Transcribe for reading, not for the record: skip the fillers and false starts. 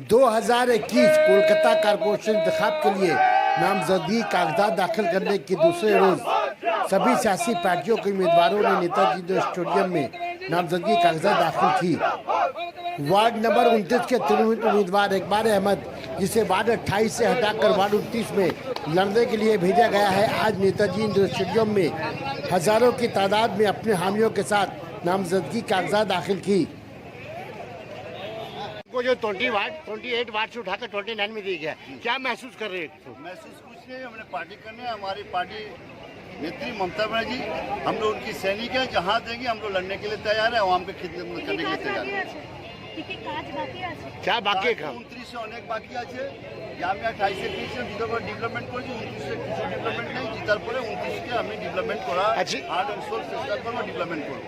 2021 Kolkata corporation इंतखाब के लिए नामजदगी कागजात दाखिल करने के दूसरे रोज सभी सियासी पार्टियों के उम्मीदवारों ने नेताजी स्टेडियम में नामजदगी कागजात दाखिल की। वार्ड नंबर 29 के तिरहुत उम्मीदवार इकबाल अहमद, जिसे वार्ड 28 से हटाकर वार्ड 29 में लड़ने के लिए भेजा गया है, आज नेताजी स्टेडियम में हजारों की तादाद में अपने हामियों के साथ नामजदगी कागजात दाखिल की। को जो 28 वार्ड से उठाकर 29 में दी गया, क्या महसूस कर रहे हैं? महसूस कुछ नहीं, हमने पार्टी करने, हमारी पार्टी नेत्री ममता बनर्जी, हम लोग उनकी सैनिक हैं, जहाँ देंगे हम लोग लड़ने के लिए तैयार है, आवाम के खिदमत करने के लिए तैयार है। क्या बाकी है? 29 से अनेक बाकी আছে, আমি 28 से 30 বিধবা ডেভেলপমেন্ট করেছি, 29 से কিছু ডেভেলপমেন্ট নেই, জিতার পরে 29 কে আমি ডেভেলপমেন্ট করা আর সোর্স চেষ্টা করব, ডেভেলপমেন্ট করব।